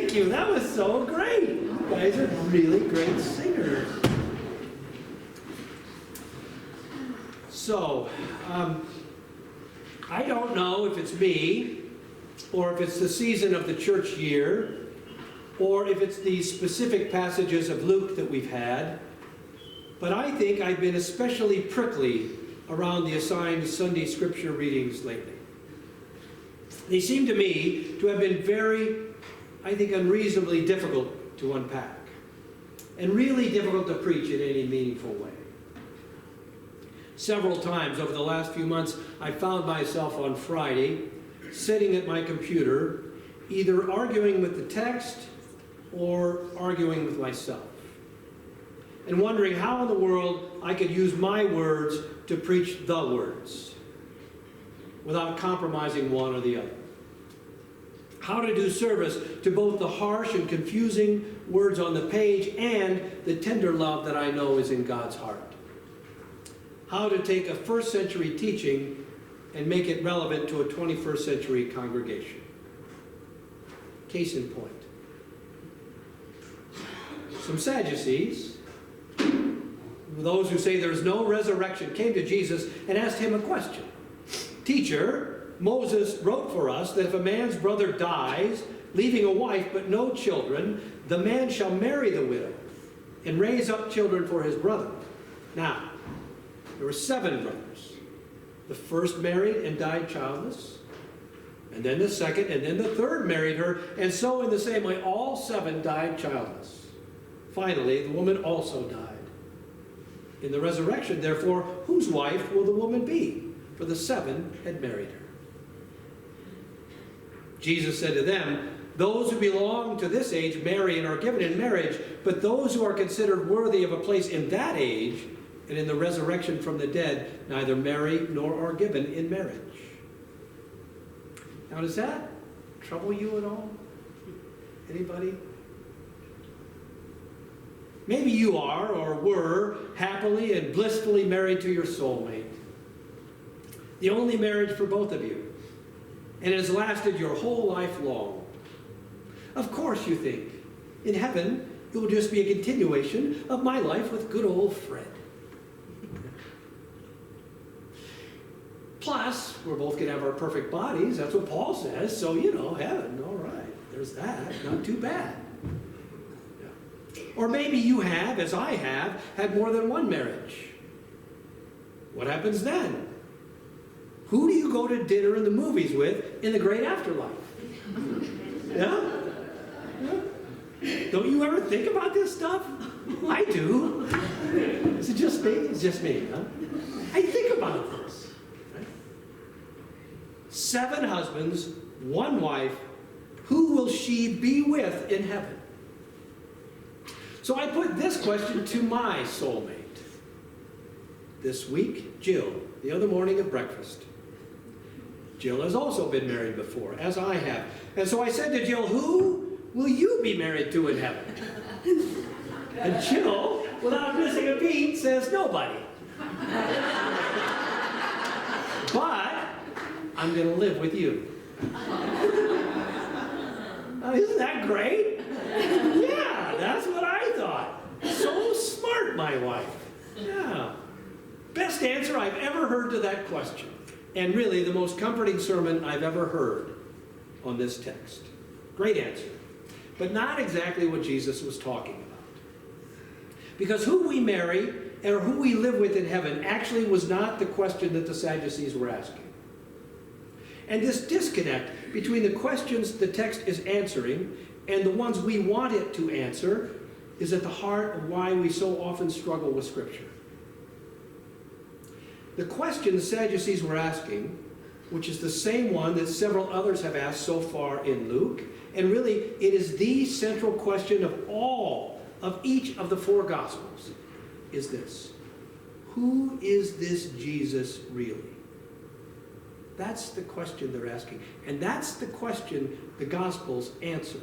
thank you. That was so great. You guys are really great singers. So, I don't know if it's me, or if it's the season of the church year, or if it's the specific passages of Luke that we've had, but I think I've been especially prickly around the assigned Sunday scripture readings lately. They seem to me to have been very, I think, unreasonably difficult to unpack, and really difficult to preach in any meaningful way. Several times over the last few months, I found myself on Friday sitting at my computer, either arguing with the text or arguing with myself, and wondering how in the world I could use my words to preach the words without compromising one or the other. How to do service to both the harsh and confusing words on the page and the tender love that I know is in God's heart. How to take a first century teaching and make it relevant to a 21st century congregation. Case in point. Some Sadducees, those who say there's no resurrection, came to Jesus and asked him a question. Teacher, Moses wrote for us that if a man's brother dies, leaving a wife but no children, the man shall marry the widow and raise up children for his brother. Now, there were 7 brothers. The first married and died childless, and then the second, and then the third married her, and so in the same way, all 7 died childless. Finally, the woman also died. In the resurrection, therefore, whose wife will the woman be? For the 7 had married her. Jesus said to them, those who belong to this age marry and are given in marriage, but those who are considered worthy of a place in that age and in the resurrection from the dead neither marry nor are given in marriage. Now, does that trouble you at all? Anybody? Maybe you are or were happily and blissfully married to your soulmate. The only marriage for both of you. And it has lasted your whole life long. Of course you think, in heaven, it will just be a continuation of my life with good old Fred. Plus, we're both going to have our perfect bodies. That's what Paul says. So, heaven, all right. There's that. Not too bad. Yeah. Or maybe you have, as I have, had more than one marriage. What happens then? Who do you go to dinner and the movies with in the great afterlife? Yeah? Don't you ever think about this stuff? I do. Is it just me? It's just me, huh? I think about this. Right? 7 husbands, 1 wife. Who will she be with in heaven? So I put this question to my soulmate. This week, Jill, the other morning at breakfast. Jill has also been married before, as I have. And so I said to Jill, who will you be married to in heaven? And Jill, without missing a beat, says nobody. But I'm going to live with you. Isn't that great? Yeah, that's what I thought. So smart, my wife. Yeah. Best answer I've ever heard to that question. And really the most comforting sermon I've ever heard on this text. Great answer. But not exactly what Jesus was talking about. Because who we marry or who we live with in heaven actually was not the question that the Sadducees were asking. And this disconnect between the questions the text is answering and the ones we want it to answer is at the heart of why we so often struggle with Scripture. The question the Sadducees were asking, which is the same one that several others have asked so far in Luke, and really it is the central question of each of the 4 Gospels, is this. Who is this Jesus really? That's the question they're asking. And that's the question the Gospels answer.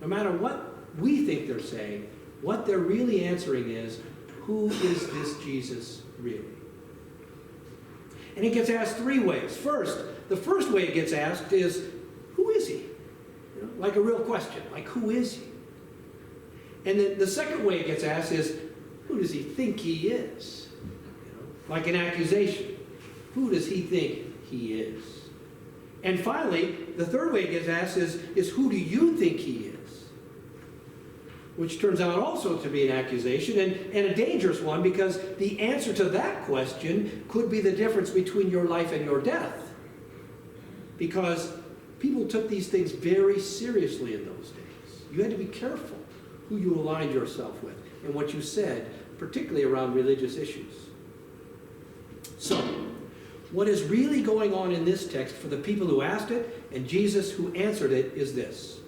No matter what we think they're saying, what they're really answering is, who is this Jesus really? And it gets asked 3 ways. First, the first way it gets asked is, who is he? like a real question, like who is he? And then the second way it gets asked is, who does he think he is? Like an accusation. Who does he think he is? And finally, the third way it gets asked is who do you think he is? Which turns out also to be an accusation, and a dangerous one, because the answer to that question could be the difference between your life and your death. Because people took these things very seriously in those days. You had to be careful who you aligned yourself with and what you said, particularly around religious issues. So, what is really going on in this text for the people who asked it and Jesus who answered it is this.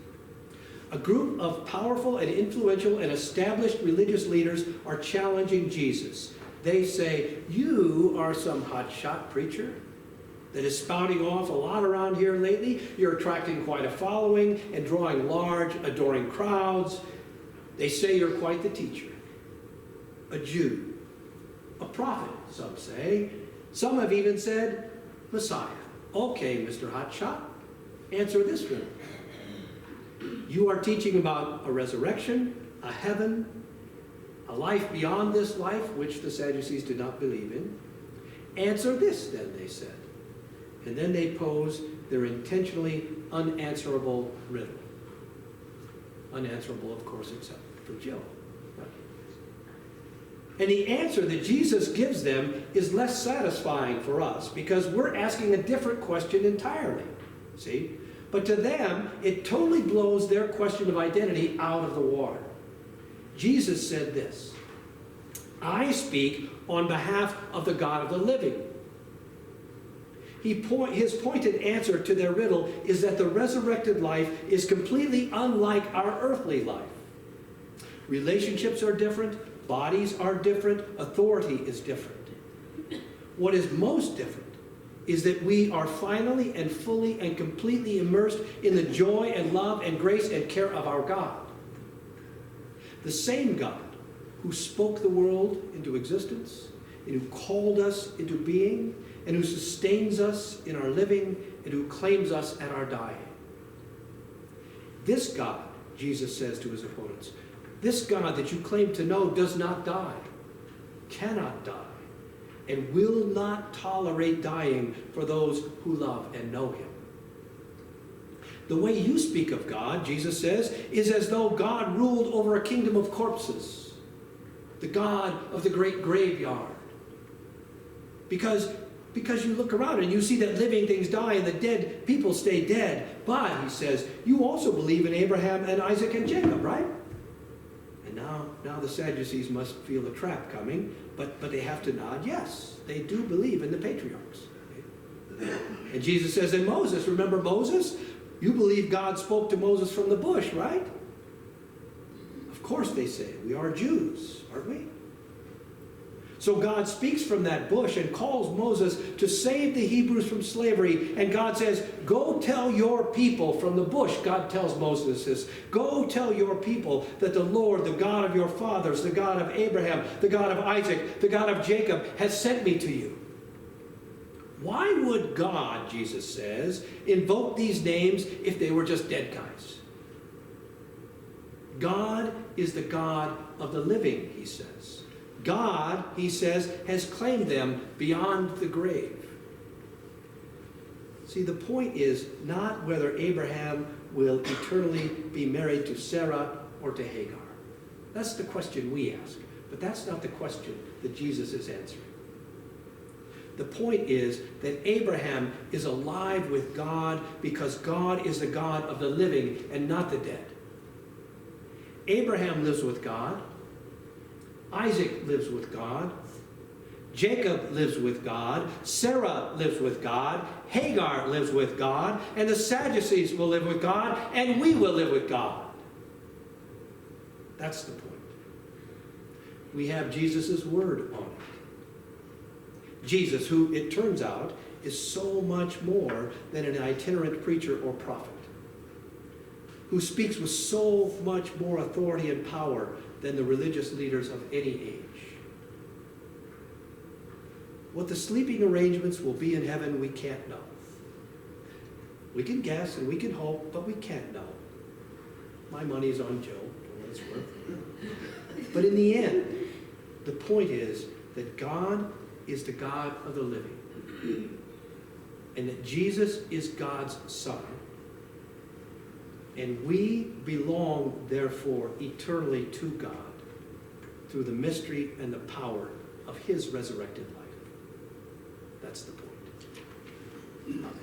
A group of powerful and influential and established religious leaders are challenging Jesus. They say, you are some hotshot preacher that is spouting off a lot around here lately. You're attracting quite a following and drawing large, adoring crowds. They say you're quite the teacher, a Jew, a prophet, some say. Some have even said, Messiah. Okay, Mr. Hotshot, answer this one. You are teaching about a resurrection, a heaven, a life beyond this life, which the Sadducees did not believe in. Answer this, then, they said. And then they pose their intentionally unanswerable riddle. Unanswerable, of course, except for Joe. And the answer that Jesus gives them is less satisfying for us because we're asking a different question entirely. See? But to them, it totally blows their question of identity out of the water. Jesus said this, I speak on behalf of the God of the living. His pointed answer to their riddle is that the resurrected life is completely unlike our earthly life. Relationships are different, bodies are different, authority is different. What is most different is that we are finally and fully and completely immersed in the joy and love and grace and care of our God. The same God who spoke the world into existence and who called us into being and who sustains us in our living and who claims us at our dying. This God, Jesus says to his opponents, this God that you claim to know does not die, cannot die, and will not tolerate dying for those who love and know him. The way you speak of God, Jesus says, is as though God ruled over a kingdom of corpses, the God of the great graveyard. Because you look around and you see that living things die and the dead people stay dead. But, he says, you also believe in Abraham and Isaac and Jacob, right? And now the Sadducees must feel a trap coming, but they have to nod, yes, they do believe in the patriarchs. And Jesus says, and Moses, remember Moses? You believe God spoke to Moses from the bush, right? Of course they say, we are Jews, aren't we? So God speaks from that bush and calls Moses to save the Hebrews from slavery. And God says, go tell your people from the bush. God tells Moses this. Go tell your people that the Lord, the God of your fathers, the God of Abraham, the God of Isaac, the God of Jacob, has sent me to you. Why would God, Jesus says, invoke these names if they were just dead guys? God is the God of the living, he says. God, he says, has claimed them beyond the grave. See, the point is not whether Abraham will eternally be married to Sarah or to Hagar. That's the question we ask, but that's not the question that Jesus is answering. The point is that Abraham is alive with God because God is the God of the living and not the dead. Abraham lives with God. Isaac lives with God. Jacob lives with God. Sarah lives with God. Hagar lives with God. And the Sadducees will live with God. And we will live with God. That's the point. We have Jesus' word on it. Jesus, who it turns out is so much more than an itinerant preacher or prophet, who speaks with so much more authority and power than the religious leaders of any age. What the sleeping arrangements will be in heaven, we can't know. We can guess and we can hope, but we can't know. My money's on Joe, for what it's worth. But in the end, the point is that God is the God of the living, and that Jesus is God's Son. And we belong, therefore, eternally to God through the mystery and the power of his resurrected life. That's the point. Amen.